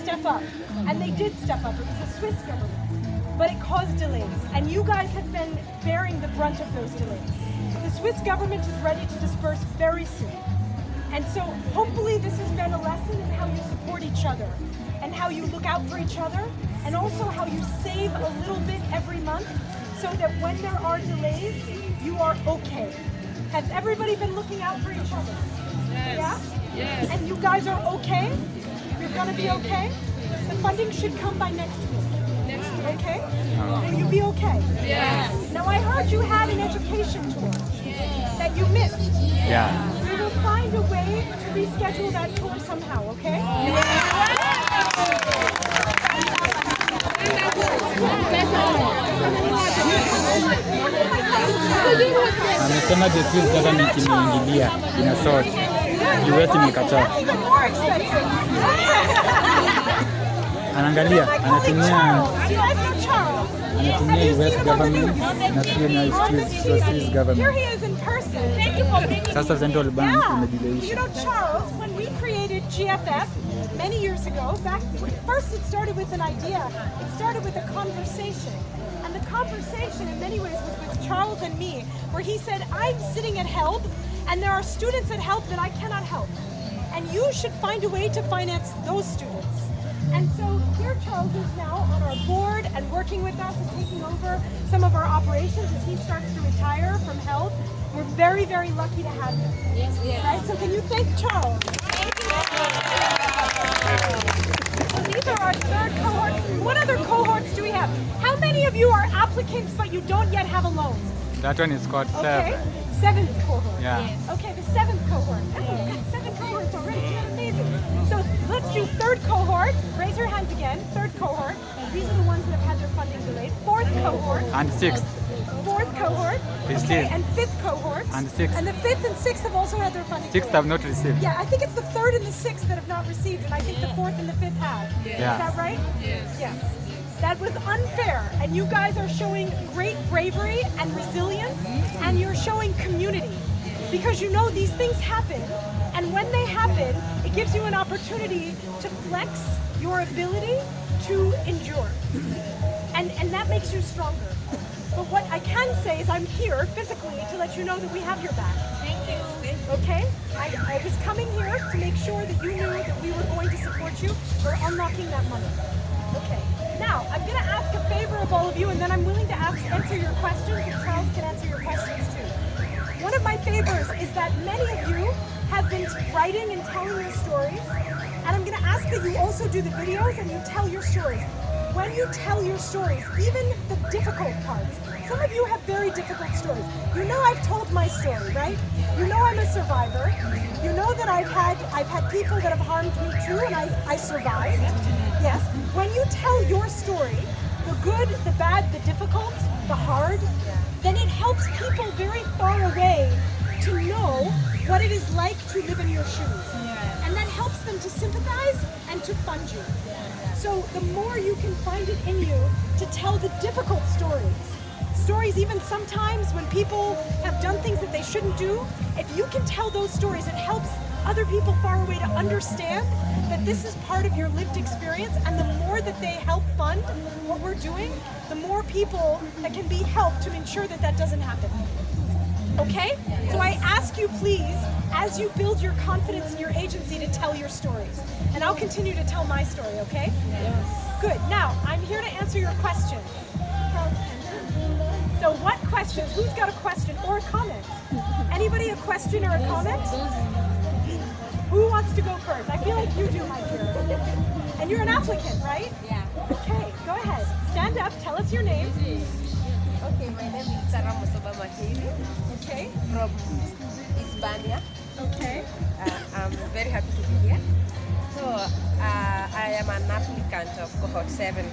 step up. And they did step up. It was the Swiss government. But it caused delays. And you guys have been bearing the brunt of those delays. The Swiss government is ready to disperse very soon. And so hopefully this has been a lesson in how you support each other and how you look out for each other and also how you save a little bit every month so that when there are delays, you are okay. Has everybody been looking out for each other? Yes. Yeah? Yes. And you guys are okay? You're gonna be okay? The funding should come by next week. Okay? Will you be okay? Yes. Now I heard you had an education tour that you missed. Yeah. We will find a way to reschedule that tour somehow, okay? Amesema the Swiss government imeingilia inasort. US imekataa. Anaangalia, anatumia US government na pia na Swiss government. Here he is in person. Sasa Central Bank You imedelay. know, Charles, when we created GFF many years ago, first it started with an idea. It started with a conversation. And the conversation in many ways was with Charles and me, where he said, I'm sitting at HELB, and there are students at HELB that I cannot help. And you should find a way to finance those students. And so here Charles is now on our board and working with us and taking over some of our operations as he starts to retire from HELB. We're very, very lucky to have him. Yes, yes. Right? So can you thank Charles? So these are our third cohort. What other cohorts do we have? How many of you are applicants but you don't yet have a loan? That one is called Okay. 7. Seventh cohort. Yeah. Okay, the seventh cohort. Oh, we've got 7 cohorts already. Isn't that amazing? So let's do third cohort. Raise your hands again. Third cohort. These are the ones that have had their funding delayed. Fourth cohort. And 6th. Fourth cohort. Received. Okay, and fifth cohort. And 6th. And the fifth and sixth have also had their funding 6th delayed. have not received. Yeah, I think it's the third and the sixth that have not received, and I think the fourth and the fifth have. Yeah. Is that right? Yes. Yes. That was unfair, and you guys are showing great bravery and resilience, and you're showing community. Because you know these things happen, and when they happen, it gives you an opportunity to flex your ability to endure. And that makes you stronger. But what I can say is I'm here physically to let you know that we have your back. Thank you. Okay? I was coming here to make sure that you knew that we were going to support you. We're unlocking that money. Okay. Now, I'm going to ask a favor of all of you, and then I'm willing to answer your questions, and Charles can answer your questions too. One of my favors is that many of you have been writing and telling your stories, and I'm going to ask that you also do the videos and you tell your stories. When you tell your stories, even the difficult parts, some of you have very difficult stories. You know I've told my story, right? You know I'm a survivor. You know that I've had people that have harmed me too, and I survived. Yes. When you tell your story, the good, the bad, the difficult, the hard, then it helps people very far away to know what it is like to live in your shoes. And that helps them to sympathize and to fund you. So the more you can find it in you to tell the difficult stories even sometimes when people have done things that they shouldn't do, if you can tell those stories, it helps other people far away to understand that this is part of your lived experience, and the more that they help fund what we're doing, the more people that can be helped to ensure that that doesn't happen. Okay? So I ask you please, as you build your confidence in your agency, to tell your stories. And I'll continue to tell my story, okay? Yes. Good. Now, I'm here to answer your questions. So what questions? Who's got a question or a comment? Anybody a question or a comment? Who wants to go first? I feel like you do, my dear. And you're an applicant, right? Yeah. Okay, go ahead. Stand up, tell us your name. Okay, my name is Sarah Musoba Makiri Okay, from Hispania. okay. I'm very happy to be here. So, I am an applicant of cohort 7.